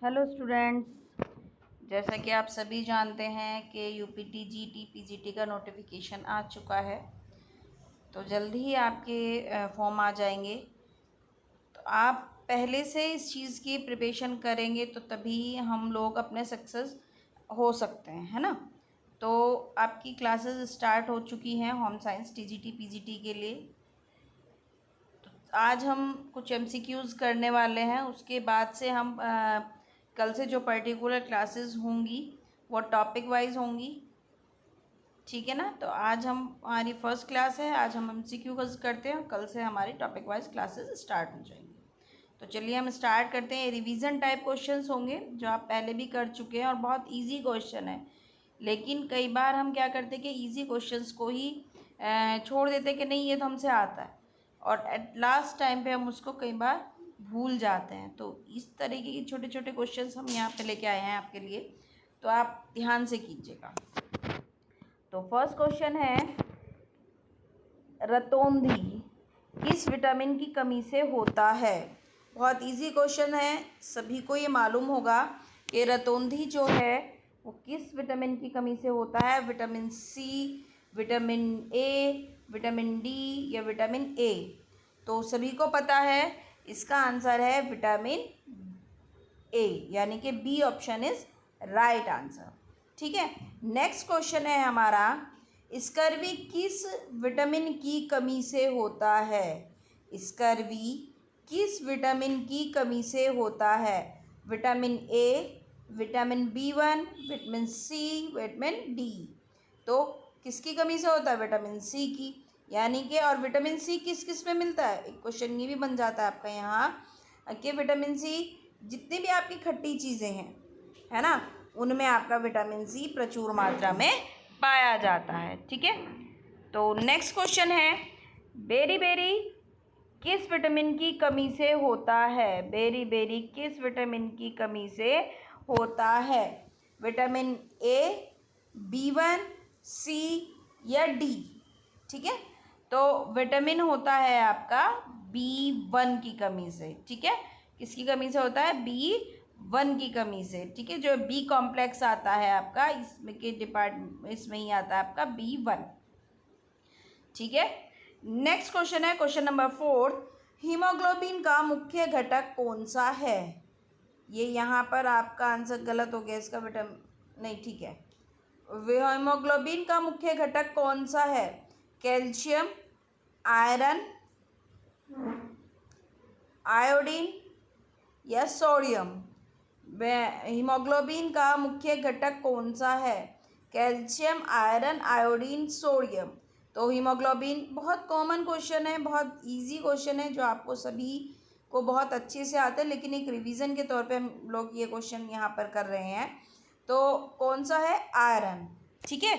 Hello students, जैसा कि आप सभी जानते हैं कि यूपीटी जीटी पीजीटी का नोटिफिकेशन आ चुका है। तो जल्दी ही आपके फॉर्म आ जाएंगे। तो आप पहले से इस चीज़ की प्रिपरेशन करेंगे तो तभी हम लोग अपने सक्सेस हो सकते हैं, है ना। तो आपकी क्लासेस स्टार्ट हो चुकी हैं होम साइंस टीजीटी पीजीटी के लिए। आज हम कुछ एमसीक्यूज़ करने वाले हैं। उसके बाद से हम कल से जो पर्टिकुलर क्लासेस होंगी वो टॉपिक वाइज होंगी, ठीक है ना। तो आज हमारी फर्स्ट क्लास है, आज हम एमसीक्यू करते हैं, कल से हमारी टॉपिक वाइज क्लासेस स्टार्ट हो जाएंगी। तो चलिए हम स्टार्ट करते हैं। रिवीजन टाइप क्वेश्चंस होंगे जो आप पहले भी कर चुके हैं और बहुत इजी क्वेश्चन है। लेकिन कई बार हम क्या करते हैं कि इजी क्वेश्चंस को ही छोड़ देते हैं कि नहीं ये तो हमसे आता है, और एट लास्ट टाइम पे हम उसको कई बार भूल जाते हैं। तो इस तरीके के छोटे छोटे क्वेश्चंस हम यहाँ पे लेके आए हैं आपके लिए, तो आप ध्यान से कीजिएगा। तो फर्स्ट क्वेश्चन है, रतौंधी किस विटामिन की कमी से होता है। बहुत इजी क्वेश्चन है, सभी को ये मालूम होगा कि रतौंधी जो है वो किस विटामिन की कमी से होता है। Vitamin C, vitamin A, vitamin D या विटामिन ए। तो सभी को पता है, इसका आंसर है विटामिन ए, यानी कि B option is right answer. ठीक है, नेक्स्ट क्वेश्चन है हमारा, स्कर्वी किस विटामिन की कमी से होता है। स्कर्वी किस विटामिन की कमी से होता है। Vitamin A, vitamin B1, vitamin C, vitamin D. तो किसकी कमी से होता है, विटामिन सी की, यानी कि और विटामिन सी किस किस में मिलता है। एक क्वेश्चन ये भी बन जाता है आपका यहाँ कि विटामिन सी जितनी भी आपकी खट्टी चीज़ें हैं, है ना, उनमें आपका विटामिन सी प्रचुर मात्रा में पाया जाता है। ठीक है, तो नेक्स्ट क्वेश्चन है, बेरी बेरी किस विटामिन की कमी से होता है। बेरी बेरी किस विटामिन की कमी से होता है। विटामिन ए, B1, सी या डी। ठीक है, तो विटामिन होता है आपका B1 की कमी से। ठीक है, किसकी कमी से होता है, B1 की कमी से। ठीक है, जो बी कॉम्प्लेक्स आता है आपका इसमें के इसमें ही आता है आपका B1। ठीक है, नेक्स्ट क्वेश्चन है क्वेश्चन नंबर 4, हीमोग्लोबिन का मुख्य घटक कौन सा है। ये यहाँ पर आपका आंसर गलत हो गया, इसका विटामिन नहीं, ठीक है। हीमोग्लोबिन का मुख्य घटक कौन सा है। कैल्शियम, आयरन, आयोडीन या सोडियम। हीमोग्लोबिन का मुख्य घटक कौन सा है। Calcium, iron, iodine, sodium. तो हीमोग्लोबिन बहुत कॉमन क्वेश्चन है, बहुत इजी क्वेश्चन है जो आपको सभी को बहुत अच्छे से आता है, लेकिन एक रिवीजन के तौर पे हम लोग ये क्वेश्चन यहाँ पर कर रहे हैं। तो कौन सा है, आयरन। ठीक है,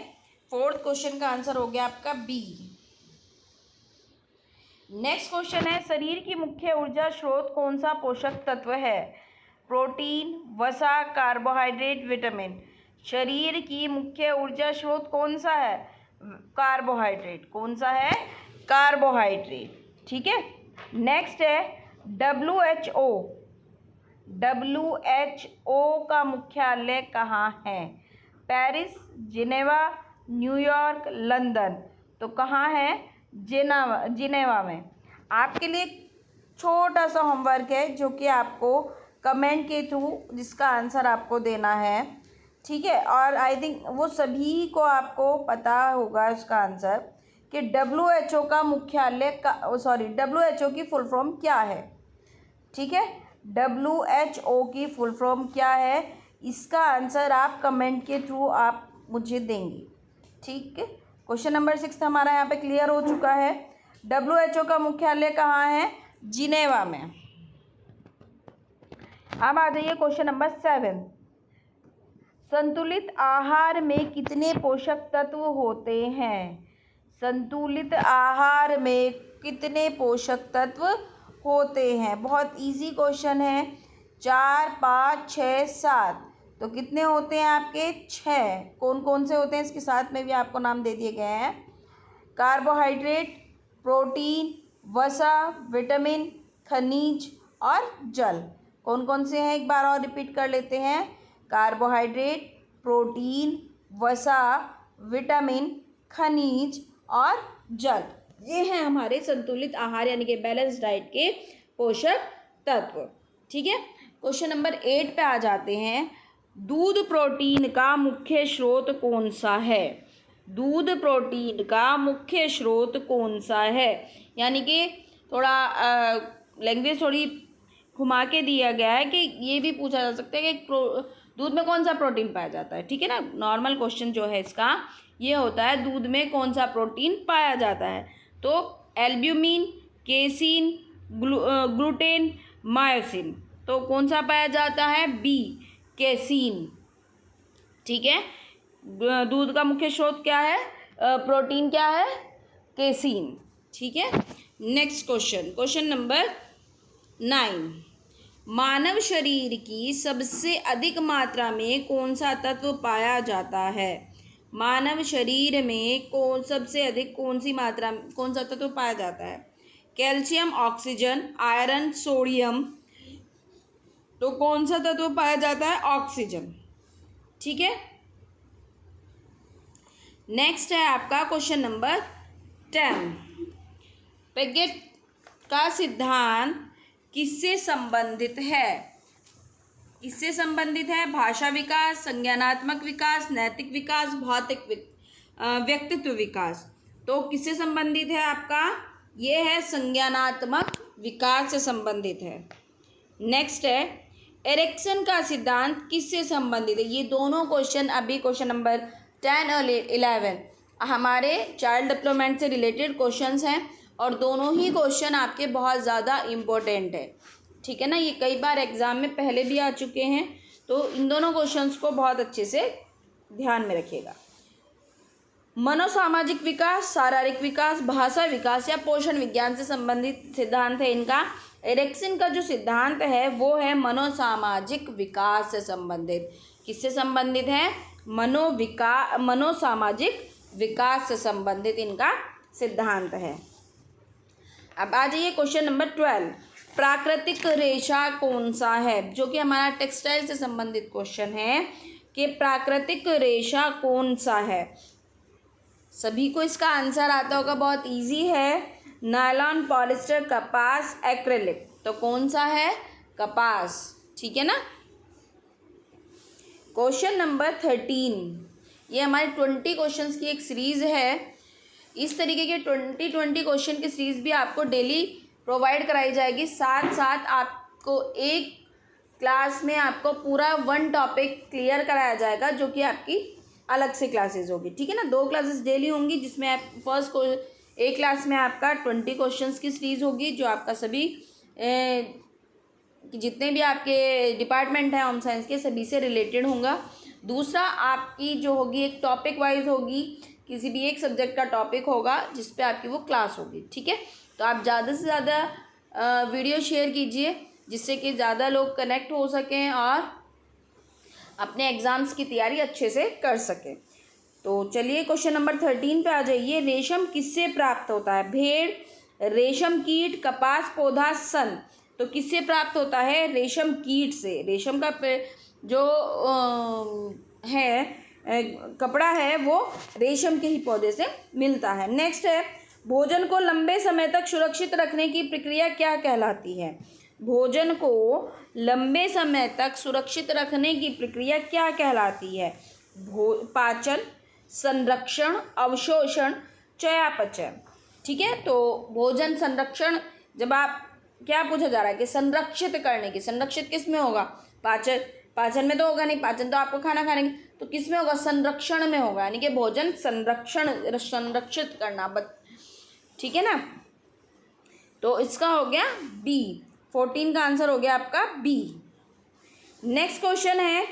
फोर्थ क्वेश्चन का आंसर हो गया आपका बी। नेक्स्ट क्वेश्चन है, शरीर की मुख्य ऊर्जा स्रोत कौन सा पोषक तत्व है। प्रोटीन, वसा, कार्बोहाइड्रेट, विटामिन। शरीर की मुख्य ऊर्जा स्रोत कौन सा है, कार्बोहाइड्रेट। कौन सा है, कार्बोहाइड्रेट। ठीक है, नेक्स्ट है WHO। WHO का मुख्यालय कहाँ है। Paris, Geneva, New York, London. तो कहाँ है, जिनेवा में। आपके लिए छोटा सा होमवर्क है जो कि आपको कमेंट के थ्रू जिसका आंसर आपको देना है। ठीक है, और आई थिंक वो सभी को आपको पता होगा उसका आंसर कि WHO का मुख्यालय का WHO की फुल फॉर्म क्या है। ठीक है, WHO की फुल फॉर्म क्या है, इसका आंसर आप कमेंट के थ्रू आप मुझे देंगे। ठीक है, क्वेश्चन नंबर 6 हमारा यहाँ पे क्लियर हो चुका है। WHO का मुख्यालय कहाँ है, जिनेवा में। अब आ जाइए क्वेश्चन नंबर 7, संतुलित आहार में कितने पोषक तत्व होते हैं। संतुलित आहार में कितने पोषक तत्व होते हैं। बहुत इजी क्वेश्चन है, 4, 5, 6, 7। तो कितने होते हैं आपके, 6। कौन कौन से होते हैं, इसके साथ में भी आपको नाम दे दिए गए हैं। कार्बोहाइड्रेट, प्रोटीन, वसा, विटामिन, खनिज और जल। कौन कौन से हैं, एक बार और रिपीट कर लेते हैं। कार्बोहाइड्रेट, प्रोटीन, वसा, विटामिन, खनिज और जल, ये हैं हमारे संतुलित आहार यानी कि बैलेंस डाइट के पोषक तत्व। ठीक है, क्वेश्चन नंबर 8 पे आ जाते हैं। दूध प्रोटीन का मुख्य स्रोत कौन सा है? दूध प्रोटीन का मुख्य स्रोत कौन सा है? यानी कि थोड़ा लैंग्वेज थोड़ी घुमा के दिया गया है कि ये भी पूछा जा सकता है कि दूध में कौन सा प्रोटीन पाया जाता है। ठीक है ना, नॉर्मल क्वेश्चन जो है इसका ये होता है दूध में कौन सा प्रोटीन पाया जाता है। तो एल्ब्यूमिन, केसिन, ग्लूटेन, मायोसिन, तो कौन सा पाया जाता है? B, casein. ठीक है, दूध का मुख्य स्रोत क्या है? प्रोटीन क्या है? केसिन। ठीक है, नेक्स्ट क्वेश्चन, क्वेश्चन नंबर 9। मानव शरीर की सबसे अधिक मात्रा में कौन सा तत्व पाया जाता है? मानव शरीर में सबसे अधिक कौन सा तत्व पाया जाता है? कैल्शियम, ऑक्सीजन, आयरन, सोडियम, तो कौन सा तत्व पाया जाता है? ऑक्सीजन। ठीक है, नेक्स्ट है आपका क्वेश्चन नंबर 10। पिगेट का सिद्धांत किससे संबंधित है? किससे संबंधित है? भाषा विकास, संज्ञानात्मक विकास, नैतिक विकास, भौतिक व्यक्तित्व विकास, तो किससे संबंधित है आपका? ये है संज्ञानात्मक विकास से संबंधित है। नेक्स्ट है एरिक्सन का सिद्धांत किससे संबंधित है? ये दोनों क्वेश्चन अभी क्वेश्चन नंबर 10 और 11 हमारे चाइल्ड डेवलपमेंट से रिलेटेड क्वेश्चंस हैं और दोनों ही क्वेश्चन आपके बहुत ज़्यादा इम्पोर्टेंट है। ठीक है ना, ये कई बार एग्जाम में पहले भी आ चुके हैं, तो इन दोनों क्वेश्चंस को बहुत अच्छे से ध्यान में रखिएगा। मनोसामाजिक विकास, शारीरिक विकास, भाषा विकास या पोषण विज्ञान से संबंधित सिद्धांत है इनका। एरिक्सन का जो सिद्धांत है वो है मनोसामाजिक विकास से संबंधित। किससे संबंधित है? मनोसामाजिक विकास से संबंधित इनका सिद्धांत है। अब आ जाइए क्वेश्चन नंबर 12। प्राकृतिक रेशा कौन सा है? जो कि हमारा टेक्सटाइल से संबंधित क्वेश्चन है कि प्राकृतिक रेशा कौन सा है। सभी को इसका आंसर आता होगा, बहुत इजी है। नायलॉन, पॉलिस्टर, कपास, एक्रेलिक, तो कौन सा है? कपास। ठीक है ना। क्वेश्चन नंबर 13, ये हमारे 20 क्वेश्चंस की एक सीरीज़ है। इस तरीके के 20 क्वेश्चन की सीरीज़ भी आपको डेली प्रोवाइड कराई जाएगी। साथ साथ आपको एक क्लास में आपको पूरा 1 टॉपिक क्लियर कराया जाएगा, जो कि आपकी अलग से क्लासेस होगी। ठीक है ना, 2 क्लासेस डेली होंगी, जिसमें आप एक क्लास में आपका 20 क्वेश्चंस की सीरीज़ होगी, जो आपका सभी जितने भी आपके डिपार्टमेंट हैं होम साइंस के सभी से रिलेटेड होगा। दूसरा आपकी जो होगी एक टॉपिक वाइज होगी, किसी भी एक सब्जेक्ट का टॉपिक होगा जिस पे आपकी वो क्लास होगी। ठीक है, तो आप ज़्यादा से ज़्यादा वीडियो शेयर कीजिए, जिससे कि ज़्यादा लोग कनेक्ट हो सकें और अपने एग्ज़ाम्स की तैयारी अच्छे से कर सकें। तो चलिए क्वेश्चन नंबर 13 पे आ जाइए। रेशम किससे प्राप्त होता है? भेड़, रेशम कीट, कपास पौधा, सन, तो किससे प्राप्त होता है? रेशम कीट से। रेशम का जो कपड़ा है वो रेशम के ही पौधे से मिलता है। नेक्स्ट है भोजन को लंबे समय तक सुरक्षित रखने की प्रक्रिया क्या कहलाती है? भोजन को लंबे समय तक सुरक्षित रखने की प्रक्रिया क्या कहलाती है? पाचन, संरक्षण, अवशोषण, चयापचय। ठीक है, तो भोजन संरक्षण, जब आप क्या पूछा जा रहा है कि संरक्षित करने की, संरक्षित किस में होगा? पाचन में तो होगा नहीं, पाचन तो आपको खाना खाने की, तो किस में होगा? संरक्षण में होगा, यानी कि भोजन संरक्षित करना। ठीक है ना, तो इसका हो गया बी, 14 का आंसर हो गया आपका बी। नेक्स्ट क्वेश्चन है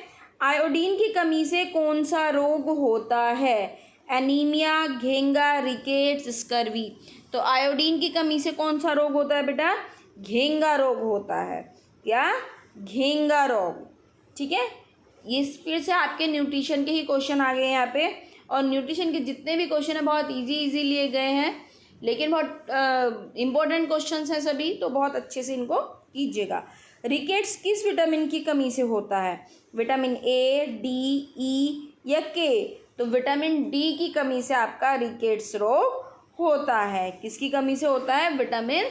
आयोडीन की कमी से कौन सा रोग होता है? एनीमिया, घेंगा, रिकेट्स, स्कर्वी, तो आयोडीन की कमी से कौन सा रोग होता है बेटा? घेंगा रोग होता है। क्या? घेंगा रोग। ठीक है, ये फिर से आपके न्यूट्रिशन के ही क्वेश्चन आ गए यहाँ पे, और न्यूट्रिशन के जितने भी क्वेश्चन हैं बहुत इजी लिए गए हैं, लेकिन बहुत इम्पोर्टेंट क्वेश्चंस हैं सभी, तो बहुत अच्छे से इनको कीजिएगा। रिकेट्स किस विटामिन की कमी से होता है? विटामिन ए, डी, ई या के? तो विटामिन डी की कमी से आपका रिकेट्स रोग होता है। किसकी कमी से होता है? विटामिन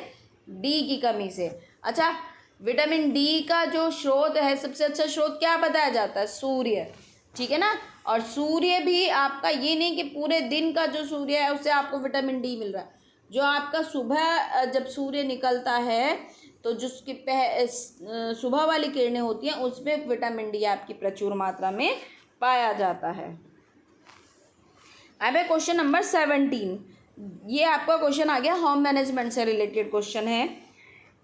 डी की कमी से। अच्छा, विटामिन डी का जो स्रोत है, सबसे अच्छा स्रोत क्या बताया जाता है? सूर्य। ठीक है ना। और सूर्य भी आपका ये नहीं कि पूरे दिन का जो सूर्य है उससे आपको विटामिन डी मिल रहा है। जो आपका सुबह जब सूर्य निकलता है तो जो उसकी सुबह वाली किरणें होती हैं उसमें विटामिन डी आपकी प्रचुर मात्रा में पाया जाता है। अब है क्वेश्चन नंबर 17। ये आपका क्वेश्चन आ गया होम मैनेजमेंट से रिलेटेड क्वेश्चन है।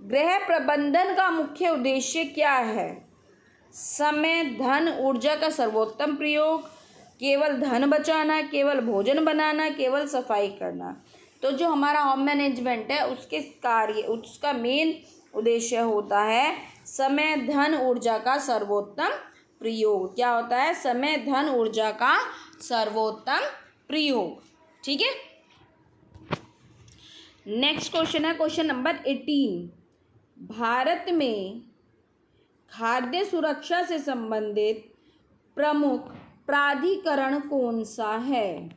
गृह प्रबंधन का मुख्य उद्देश्य क्या है? समय, धन, ऊर्जा का सर्वोत्तम प्रयोग, केवल धन बचाना, केवल भोजन बनाना, केवल सफाई करना। तो जो हमारा होम मैनेजमेंट है उसके कार्य, उसका मेन उद्देश्य होता है समय, धन, ऊर्जा का सर्वोत्तम प्रयोग। क्या होता है? समय, धन, ऊर्जा का सर्वोत्तम प्रयोग। ठीक है। नेक्स्ट क्वेश्चन है क्वेश्चन नंबर 18। भारत में खाद्य सुरक्षा से संबंधित प्रमुख प्राधिकरण कौन सा है?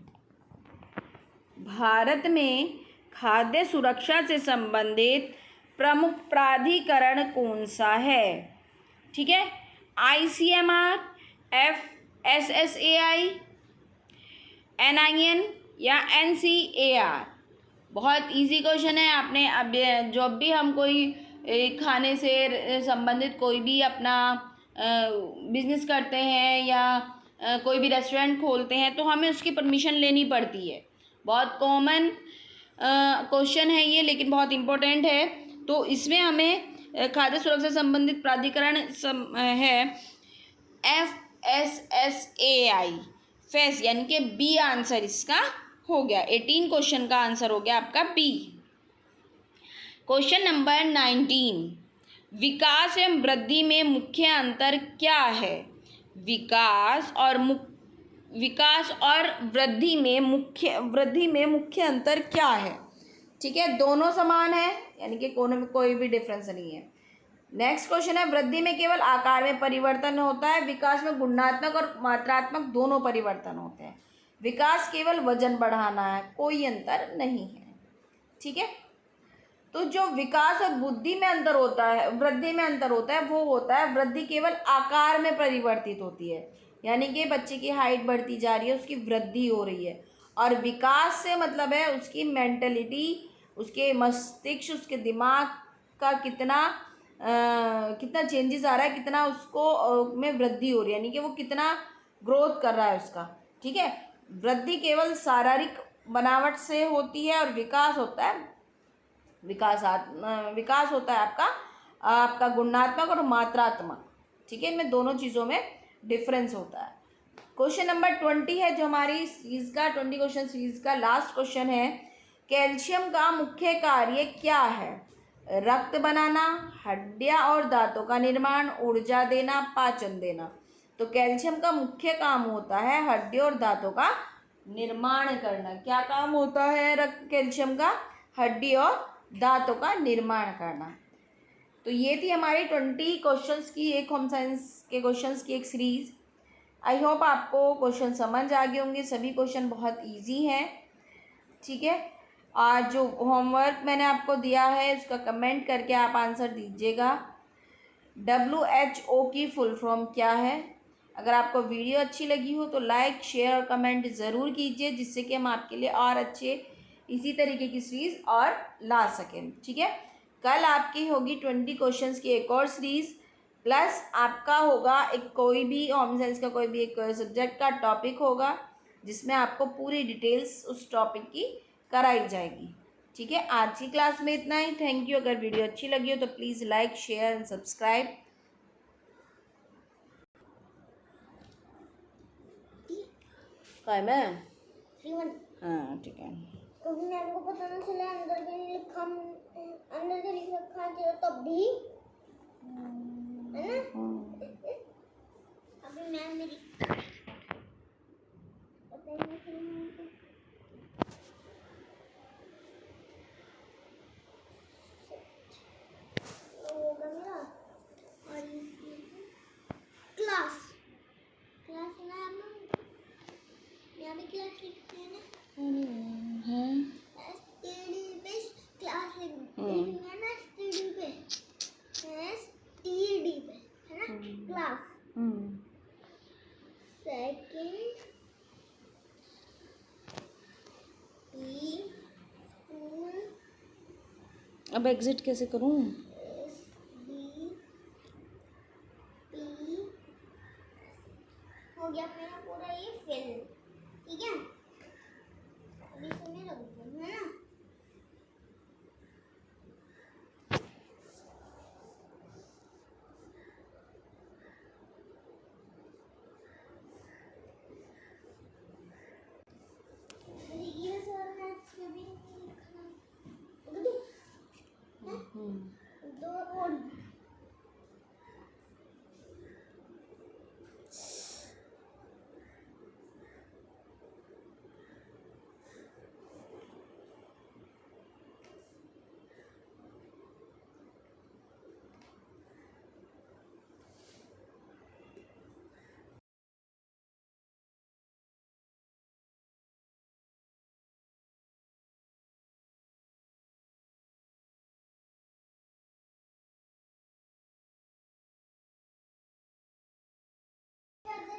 भारत में खाद्य सुरक्षा से संबंधित प्रमुख प्राधिकरण कौन सा है? ठीक है। ICMR, FSSAI, NIN या NCAR? बहुत इजी क्वेश्चन है। आपने अब जब भी हम कोई खाने से संबंधित कोई भी अपना बिजनेस करते हैं या कोई भी रेस्टोरेंट खोलते हैं तो हमें उसकी परमिशन लेनी पड़ती है। बहुत कॉमन क्वेश्चन है ये, लेकिन बहुत इम्पोर्टेंट है। तो इसमें हमें खाद्य सुरक्षा से संबंधित प्राधिकरण है FSSAI, फेस, यानी कि बी आंसर इसका हो गया। 18 क्वेश्चन का आंसर हो गया आपका बी। Question number 19। विकास एवं वृद्धि में मुख्य अंतर क्या है? विकास और वृद्धि में मुख्य अंतर क्या है? ठीक है, दोनों समान है, यानी कि कोनों में कोई भी डिफरेंस नहीं है। नेक्स्ट क्वेश्चन है, वृद्धि में केवल आकार में परिवर्तन होता है, विकास में गुणात्मक और मात्रात्मक दोनों परिवर्तन होते हैं। विकास केवल वजन बढ़ाना है, कोई अंतर नहीं है। ठीक है। तो जो विकास और बुद्धि में अंतर होता है, वृद्धि में अंतर होता है, वो होता है वृद्धि केवल आकार में परिवर्तित होती है, यानी कि बच्चे की हाइट बढ़ती जा रही है, उसकी वृद्धि हो रही है। और विकास से मतलब है उसकी मेंटलिटी, उसके मस्तिष्क, उसके दिमाग का कितना चेंजेस आ रहा है, कितना उसको में वृद्धि हो रही है, यानी कि वो कितना ग्रोथ कर रहा है उसका। ठीक है। वृद्धि केवल शारीरिक बनावट से होती है और विकास होता है आपका गुणात्मक और मात्रात्मक। ठीक है, इनमें दोनों चीज़ों में डिफरेंस होता है। क्वेश्चन नंबर 20 है जो हमारी सीरीज का 20 क्वेश्चन सीरीज का लास्ट क्वेश्चन है। कैल्शियम का मुख्य कार्य क्या है? रक्त बनाना, हड्डियां और दांतों का निर्माण, ऊर्जा देना, पाचन देना। तो कैल्शियम का मुख्य काम होता है हड्डियों और दांतों का निर्माण करना। क्या काम होता है कैल्शियम का? हड्डी और दांतों का निर्माण करना। तो ये थी हमारी 20 क्वेश्चंस की एक होम साइंस के क्वेश्चंस की एक सीरीज। आई होप आपको क्वेश्चन समझ आ गए होंगे। सभी क्वेश्चन बहुत इजी हैं। ठीक है। और जो होमवर्क मैंने आपको दिया है उसका कमेंट करके आप आंसर दीजिएगा। WHO की फुल फॉर्म क्या है? अगर आपको वीडियो अच्छी लगी हो तो लाइक, शेयर और कमेंट ज़रूर कीजिए, जिससे कि हम आपके लिए और अच्छे इसी तरीके की सीरीज़ और ला सकें। ठीक है। कल आपकी होगी 20 क्वेश्चंस की एक और सीरीज़, प्लस आपका होगा एक कोई भी होम साइंस का कोई भी एक सब्जेक्ट का टॉपिक होगा जिसमें आपको पूरी डिटेल्स उस टॉपिक की कराई जाएगी। ठीक है। आज की क्लास में इतना ही। Thank you. अगर वीडियो अच्छी लगी हो तो please like, share and subscribe. में हाँ ठीक है। कभी आपको पता नहीं चला अंदर के लिख रखा है तब भी है ना। अभी मैं मेरी होगा मेरा क्लास, सेकंड पी स्कूल, अब एग्जिट कैसे करूँ? एस डी पी हो गया मेरा पूरा ये फिल, ठीक है। अभी से मैं रख दूँ, है ना। ये सर मैथ्स में भी नहीं लिखना, दो और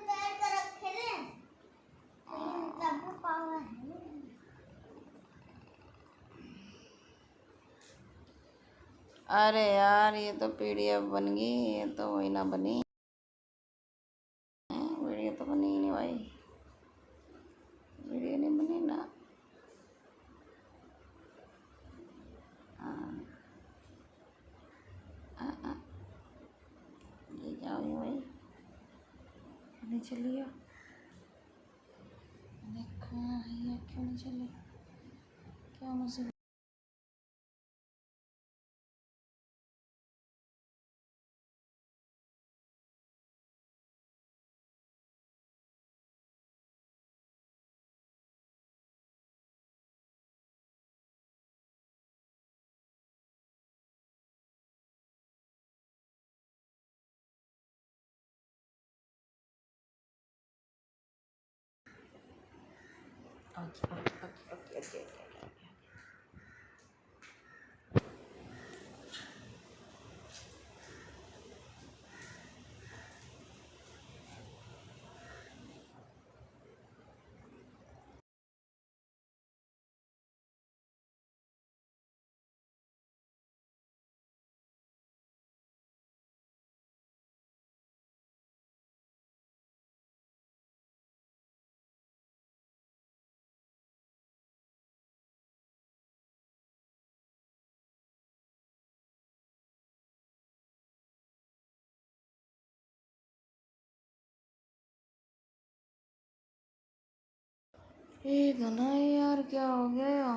बैठ कर रखे थे, लेकिन तब पावर है। अरे यार, ये तो पीडीएफ बन गई, ये तो वही ना बनी, वीडियो तो बनी ही नहीं भाई, वीडियो नहीं बनी ना। ये क्या हुई भाई, नहीं चली है, देखो ये क्यों नहीं चली, क्या मुझे okay okay okay okay okay. ये गाना यार क्या हो गया?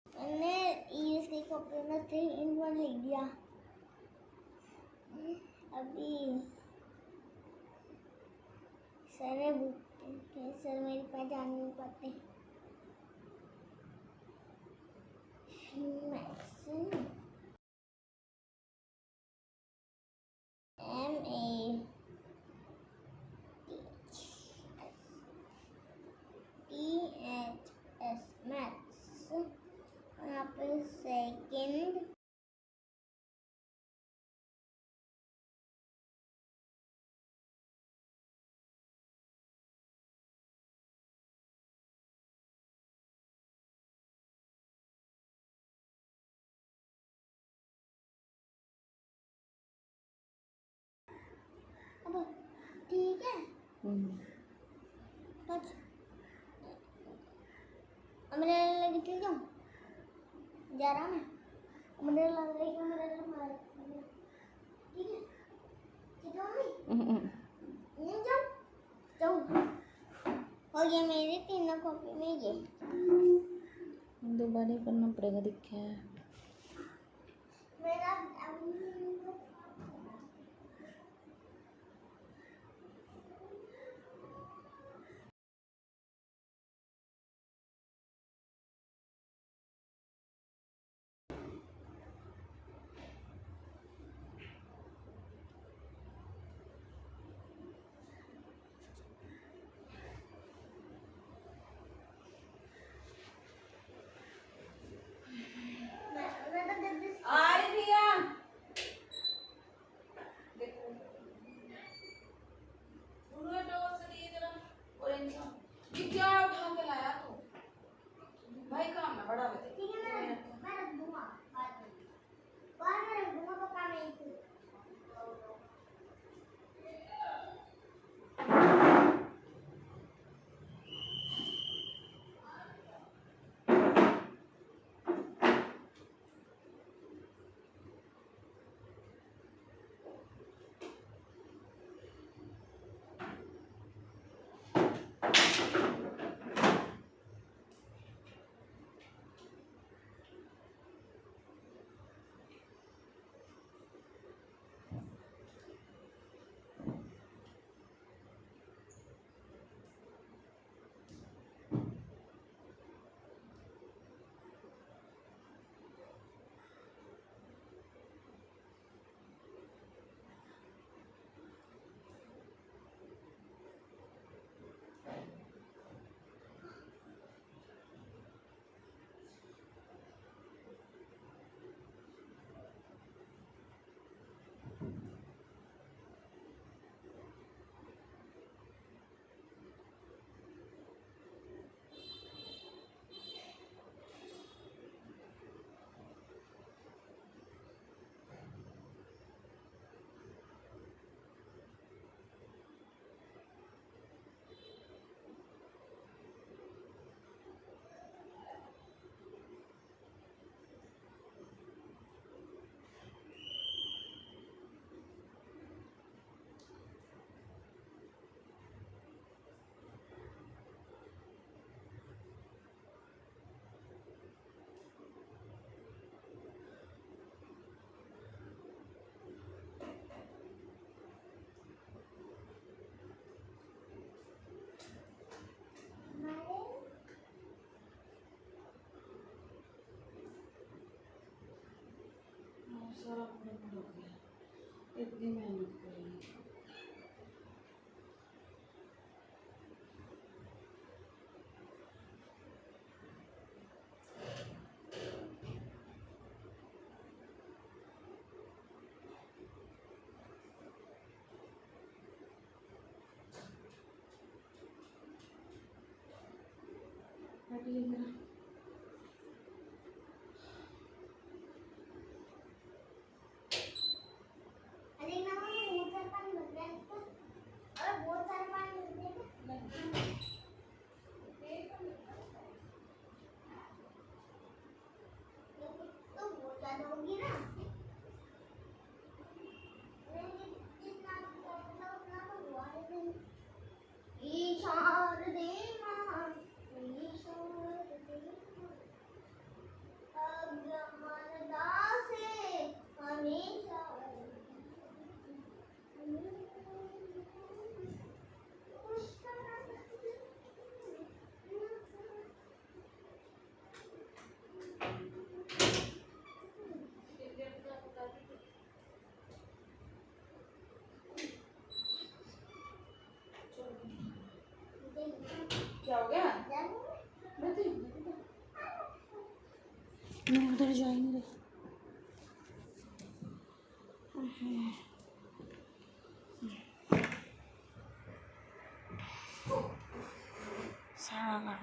मैंने इसके कपड़े में 3 in 1 लिख दिया। अभी सर मेरे पास जान नहीं पाते। MATHS मैथ्स, यहाँ पे सेकंड अब ठीक है। बस अमरेला लगी चल जाऊँ, जा रहा मैं। अमरेला लग रही है, अमरेला मार ठीक है। ठीक है मम्मी, नहीं जाऊँ जाऊँ। हो गया मेरे 3 कॉपी में ये। दोबारा करना पड़ेगा, दिखे मेरा इतनी मेहनत करी। सारा